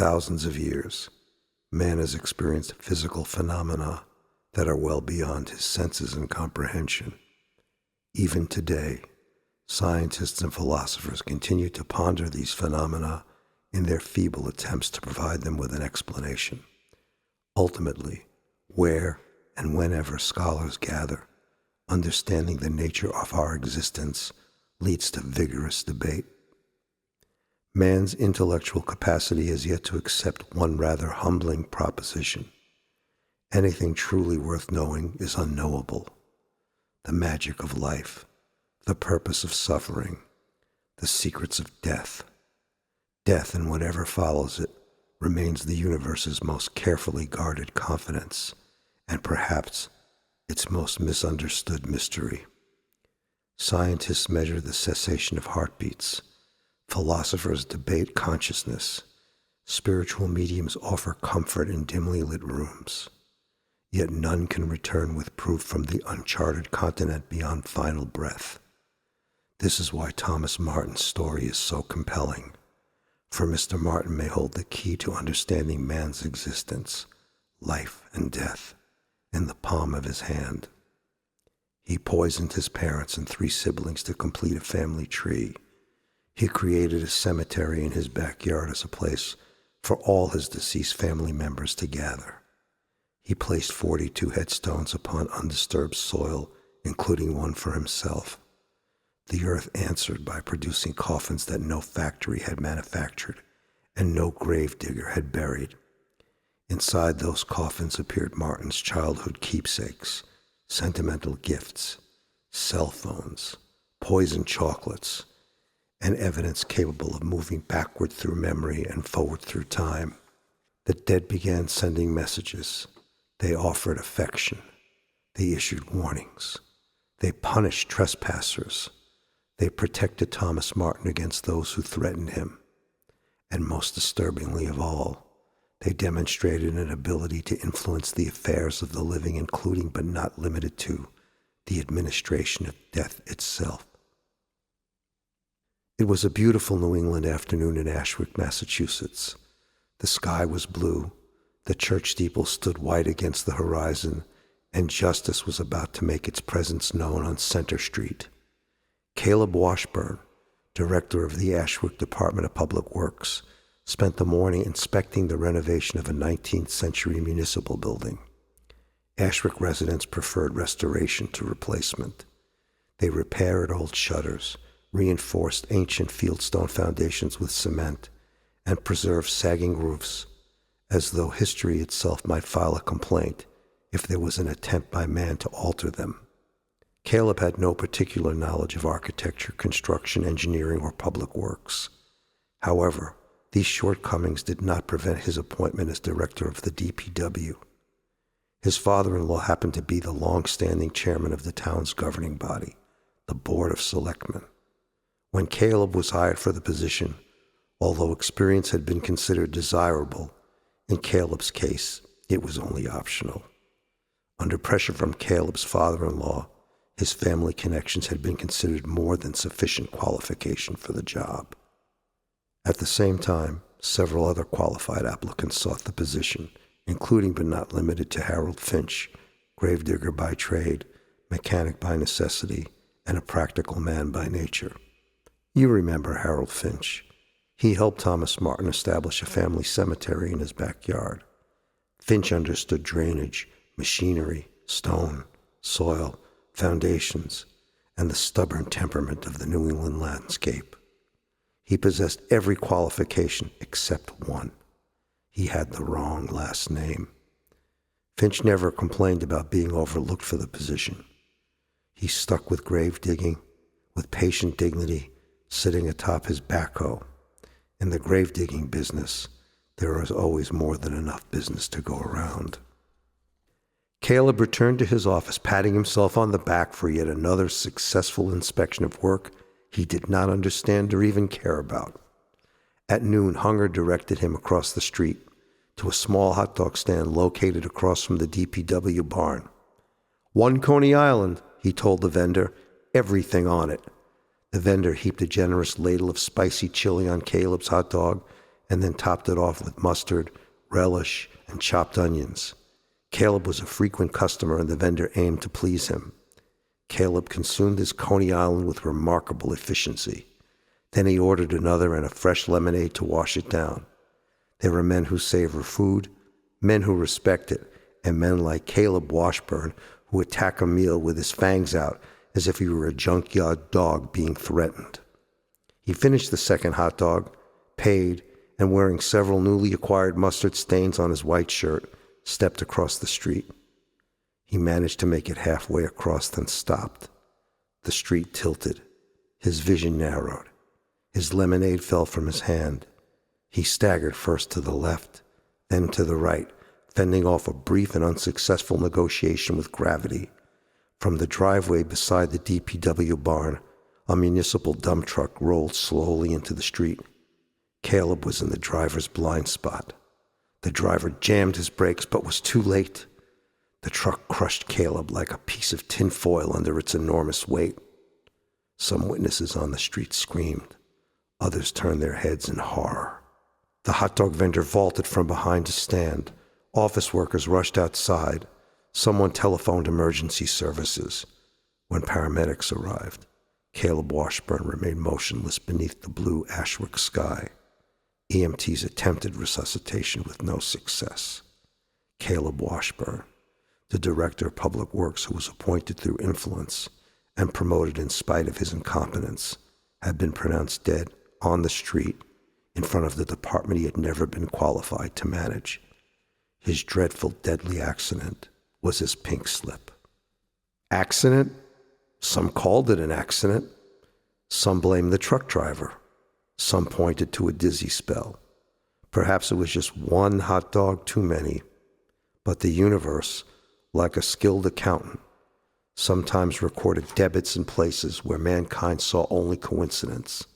thousands of years, man has experienced physical phenomena that are well beyond his senses and comprehension. Even today, scientists and philosophers continue to ponder these phenomena in their feeble attempts to provide them with an explanation. Ultimately, where and whenever scholars gather, understanding the nature of our existence leads to vigorous debate. Man's intellectual capacity has yet to accept one rather humbling proposition. Anything truly worth knowing is unknowable. The magic of life, the purpose of suffering, the secrets of death. Death and whatever follows it remains the universe's most carefully guarded confidence, and perhaps its most misunderstood mystery. Scientists measure the cessation of heartbeats. Philosophers debate consciousness. Spiritual mediums offer comfort in dimly lit rooms. Yet none can return with proof from the uncharted continent beyond final breath. This is why Thomas Martin's story is so compelling. For Mr. Martin may hold the key to understanding man's existence, life and death, in the palm of his hand. He poisoned his parents and 3 siblings to complete a family tree. He created a cemetery in his backyard as a place for all his deceased family members to gather. He placed 42 headstones upon undisturbed soil, including one for himself. The earth answered by producing coffins that no factory had manufactured and no gravedigger had buried. Inside those coffins appeared Martin's childhood keepsakes, sentimental gifts, cell phones, poisoned chocolates, and evidence capable of moving backward through memory and forward through time. The dead began sending messages. They offered affection. They issued warnings. They punished trespassers. They protected Thomas Martin against those who threatened him. And most disturbingly of all, they demonstrated an ability to influence the affairs of the living, including but not limited to the administration of death itself. It was a beautiful New England afternoon in Ashwick, Massachusetts. The sky was blue, the church steeple stood white against the horizon, and justice was about to make its presence known on Center Street. Caleb Washburn, director of the Ashwick Department of Public Works, spent the morning inspecting the renovation of a 19th century municipal building. Ashwick residents preferred restoration to replacement. They repaired old shutters, reinforced ancient fieldstone foundations with cement, and preserved sagging roofs, as though history itself might file a complaint if there was an attempt by man to alter them. Caleb had no particular knowledge of architecture, construction, engineering, or public works. However, these shortcomings did not prevent his appointment as director of the DPW. His father-in-law happened to be the long-standing chairman of the town's governing body, the Board of Selectmen. When Caleb was hired for the position, although experience had been considered desirable, in Caleb's case, it was only optional. Under pressure from Caleb's father-in-law, his family connections had been considered more than sufficient qualification for the job. At the same time, several other qualified applicants sought the position, including but not limited to Harold Finch, gravedigger by trade, mechanic by necessity, and a practical man by nature. You remember Harold Finch. He helped Thomas Martin establish a family cemetery in his backyard. Finch understood drainage, machinery, stone, soil, foundations, and the stubborn temperament of the New England landscape. He possessed every qualification except one. He had the wrong last name. Finch never complained about being overlooked for the position. He stuck with grave digging, with patient dignity, sitting atop his backhoe. In the grave digging business, there is always more than enough business to go around. Caleb returned to his office, patting himself on the back for yet another successful inspection of work he did not understand or even care about. At noon, hunger directed him across the street to a small hot dog stand located across from the DPW barn. "1 Coney Island," he told the vendor, "everything on it." The vendor heaped a generous ladle of spicy chili on Caleb's hot dog and then topped it off with mustard, relish, and chopped onions. Caleb was a frequent customer, and the vendor aimed to please him. Caleb consumed his Coney Island with remarkable efficiency. Then he ordered another and a fresh lemonade to wash it down. There were men who savor food, men who respect it, and men like Caleb Washburn who attack a meal with his fangs out as if he were a junkyard dog being threatened. He finished the second hot dog, paid, and wearing several newly acquired mustard stains on his white shirt, stepped across the street. He managed to make it halfway across, then stopped. The street tilted. His vision narrowed. His lemonade fell from his hand. He staggered first to the left, then to the right, fending off a brief and unsuccessful negotiation with gravity. From the driveway beside the DPW barn, a municipal dump truck rolled slowly into the street. Caleb was in the driver's blind spot. The driver jammed his brakes but was too late. The truck crushed Caleb like a piece of tin foil under its enormous weight. Some witnesses on the street screamed. Others turned their heads in horror. The hot dog vendor vaulted from behind his stand. Office workers rushed outside. Someone telephoned emergency services. When paramedics arrived, Caleb Washburn remained motionless beneath the blue Ashwick sky. EMTs attempted resuscitation with no success. Caleb Washburn, the director of public works who was appointed through influence and promoted in spite of his incompetence, had been pronounced dead on the street in front of the department he had never been qualified to manage. His dreadful, deadly accident was his pink slip. Accident? Some called it an accident. Some blamed the truck driver. Some pointed to a dizzy spell. Perhaps it was just one hot dog too many. But the universe, like a skilled accountant, sometimes recorded debits in places where mankind saw only coincidence.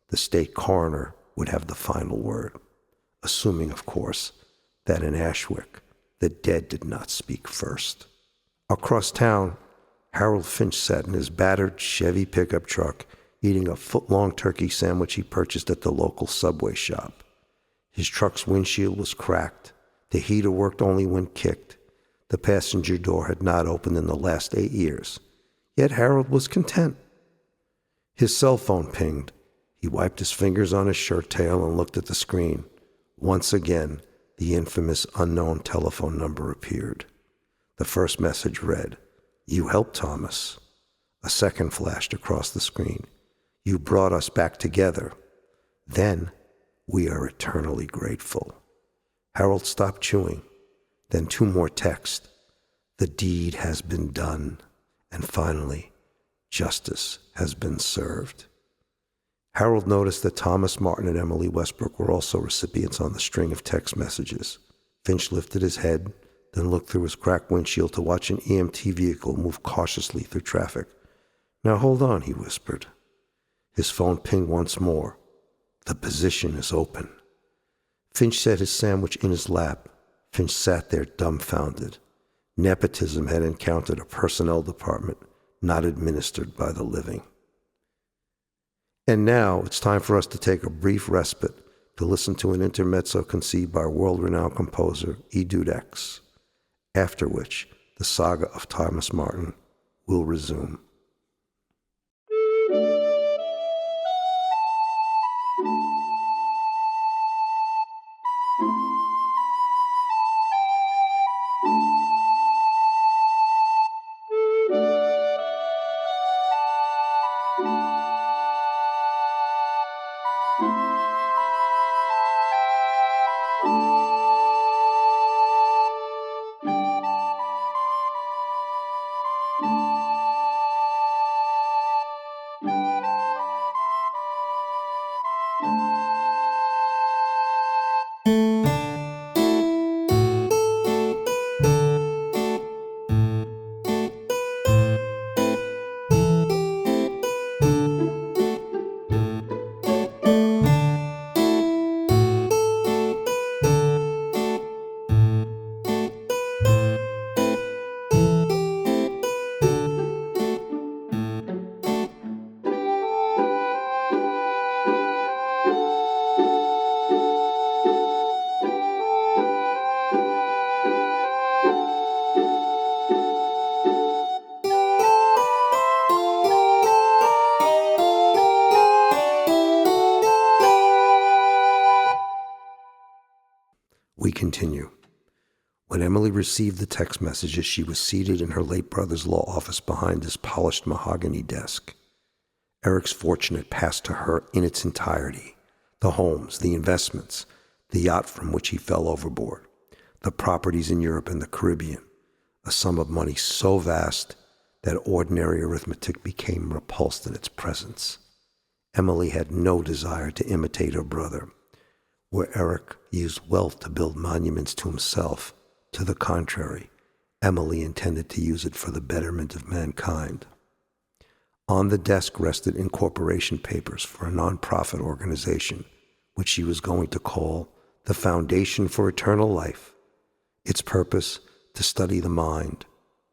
The state coroner would have the final word, assuming, of course, that in Ashwick, the dead did not speak first. Across town, Harold Finch sat in his battered Chevy pickup truck, eating a foot-long turkey sandwich he purchased at the local Subway shop. His truck's windshield was cracked. The heater worked only when kicked. The passenger door had not opened in the last 8 years. Yet Harold was content. His cell phone pinged. He wiped his fingers on his shirt tail and looked at the screen. Once again, the infamous unknown telephone number appeared. The first message read, "You helped Thomas." A second flashed across the screen. "You brought us back together. Then, we are eternally grateful." Harold stopped chewing. Then 2 more texts. "The deed has been done." And finally, "Justice has been served." Harold noticed that Thomas Martin and Emily Westbrook were also recipients on the string of text messages. Finch lifted his head, then looked through his cracked windshield to watch an EMT vehicle move cautiously through traffic. "Now hold on," he whispered. His phone pinged once more. "The position is open." Finch set his sandwich in his lap. Finch sat there dumbfounded. Nepotism had encountered a personnel department not administered by the living. And now it's time for us to take a brief respite to listen to an intermezzo conceived by world-renowned composer E. Dudek, after which the saga of Thomas Martin will resume. continue. When Emily received the text messages, she was seated in her late brother's law office behind his polished mahogany desk. Eric's fortune had passed to her in its entirety. The homes, the investments, the yacht from which he fell overboard, the properties in Europe and the Caribbean, a sum of money so vast that ordinary arithmetic became repulsed in its presence. Emily had no desire to imitate her brother. Where Eric used wealth to build monuments to himself, to the contrary, Emily intended to use it for the betterment of mankind. On the desk rested incorporation papers for a non-profit organization, which she was going to call the Foundation for Eternal Life. Its purpose, to study the mind,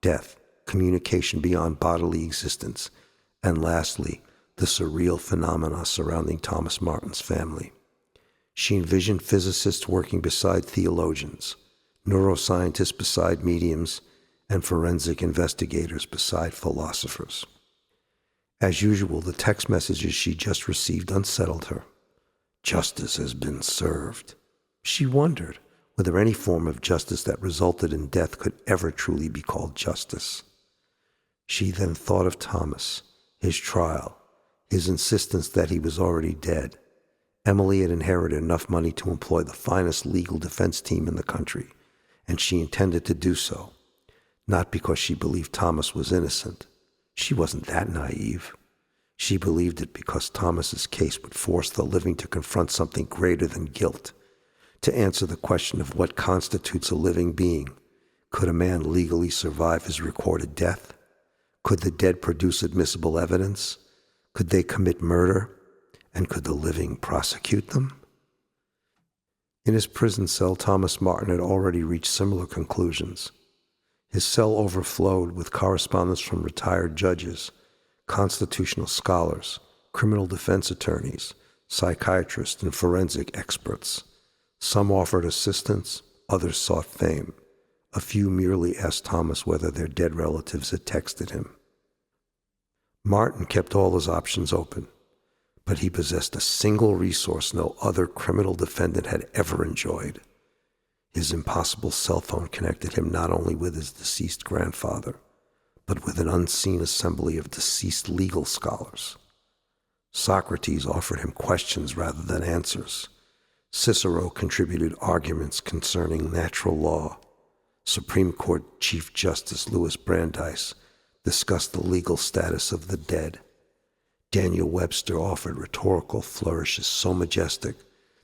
death, communication beyond bodily existence, and lastly, the surreal phenomena surrounding Thomas Martin's family. She envisioned physicists working beside theologians, neuroscientists beside mediums, and forensic investigators beside philosophers. As usual, the text messages she just received unsettled her. Justice has been served. She wondered whether any form of justice that resulted in death could ever truly be called justice. She then thought of Thomas, his trial, his insistence that he was already dead. Emily had inherited enough money to employ the finest legal defense team in the country, and she intended to do so, not because she believed Thomas was innocent. She wasn't that naive. She believed it because Thomas's case would force the living to confront something greater than guilt, to answer the question of what constitutes a living being. Could a man legally survive his recorded death? Could the dead produce admissible evidence? Could they commit murder? And could the living prosecute them? In his prison cell, Thomas Martin had already reached similar conclusions. His cell overflowed with correspondence from retired judges, constitutional scholars, criminal defense attorneys, psychiatrists, and forensic experts. Some offered assistance, others sought fame. A few merely asked Thomas whether their dead relatives had texted him. Martin kept all his options open, but he possessed a single resource no other criminal defendant had ever enjoyed. His impossible cell phone connected him not only with his deceased grandfather, but with an unseen assembly of deceased legal scholars. Socrates offered him questions rather than answers. Cicero contributed arguments concerning natural law. Supreme Court Chief Justice Louis Brandeis discussed the legal status of the dead. Daniel Webster offered rhetorical flourishes so majestic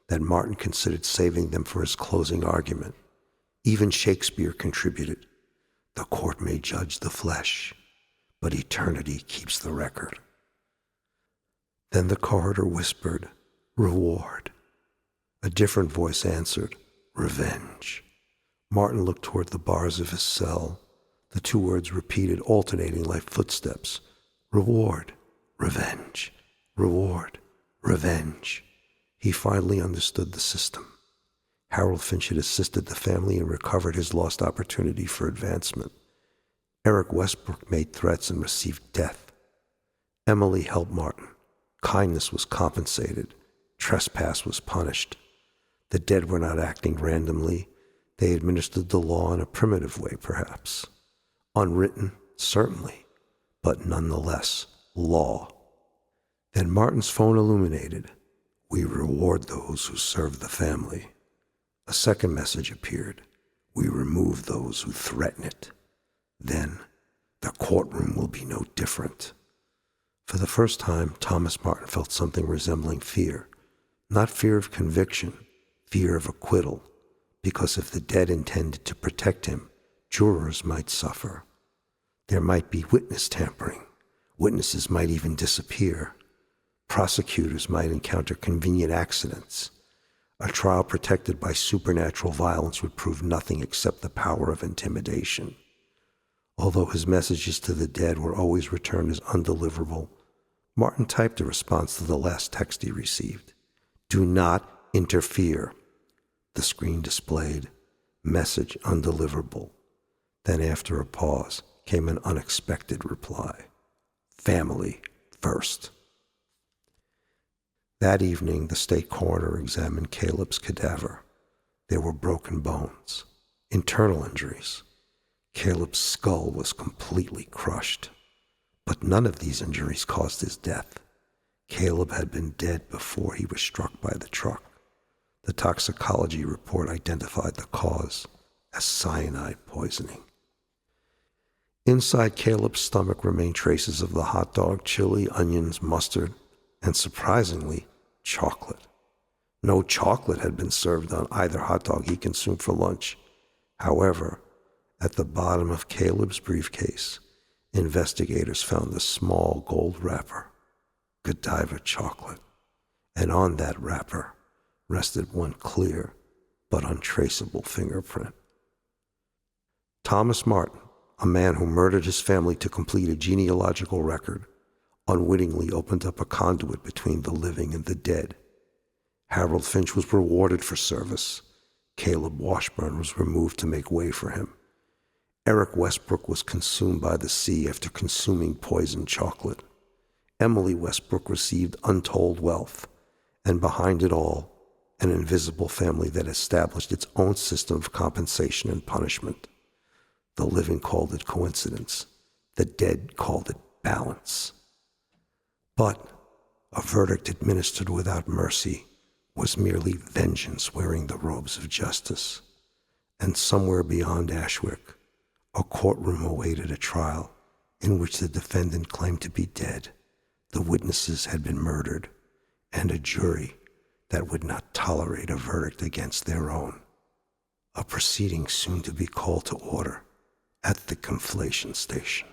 that Martin considered saving them for his closing argument. Even Shakespeare contributed, "The court may judge the flesh, but eternity keeps the record." Then the corridor whispered, "Reward." A different voice answered, "Revenge." Martin looked toward the bars of his cell. The two words repeated, alternating like footsteps. Reward, revenge, reward, revenge. He finally understood the system. Harold Finch had assisted the family and recovered his lost opportunity for advancement. Eric Westbrook made threats and received death. Emily helped Martin. Kindness was compensated. Trespass was punished. The dead were not acting randomly. They administered the law in a primitive way, perhaps. Unwritten, certainly, but nonetheless, law. Then Martin's phone illuminated. "We reward those who serve the family." A second message appeared. "We remove those who threaten it." Then, "The courtroom will be no different." For the first time, Thomas Martin felt something resembling fear. Not fear of conviction, fear of acquittal, because if the dead intended to protect him, jurors might suffer. There might be witness tampering. Witnesses might even disappear. Prosecutors might encounter convenient accidents. A trial protected by supernatural violence would prove nothing except the power of intimidation. Although his messages to the dead were always returned as undeliverable, Martin typed a response to the last text he received. "Do not interfere." The screen displayed, "Message undeliverable." Then after a pause came an unexpected reply. "Family first." That evening, the state coroner examined Caleb's cadaver. There were broken bones, internal injuries. Caleb's skull was completely crushed. But none of these injuries caused his death. Caleb had been dead before he was struck by the truck. The toxicology report identified the cause as cyanide poisoning. Inside Caleb's stomach remained traces of the hot dog, chili, onions, mustard, and surprisingly, chocolate. No chocolate had been served on either hot dog he consumed for lunch. However, at the bottom of Caleb's briefcase, investigators found a small gold wrapper, Godiva chocolate, and on that wrapper rested one clear but untraceable fingerprint. Thomas Martin, a man who murdered his family to complete a genealogical record, unwittingly opened up a conduit between the living and the dead. Harold Finch was rewarded for service. Caleb Washburn was removed to make way for him. Eric Westbrook was consumed by the sea after consuming poisoned chocolate. Emily Westbrook received untold wealth, and behind it all, an invisible family that established its own system of compensation and punishment. The living called it coincidence. The dead called it balance. But a verdict administered without mercy was merely vengeance wearing the robes of justice. And somewhere beyond Ashwick, a courtroom awaited a trial in which the defendant claimed to be dead, the witnesses had been murdered, and a jury that would not tolerate a verdict against their own. A proceeding soon to be called to order at the Conflation Station.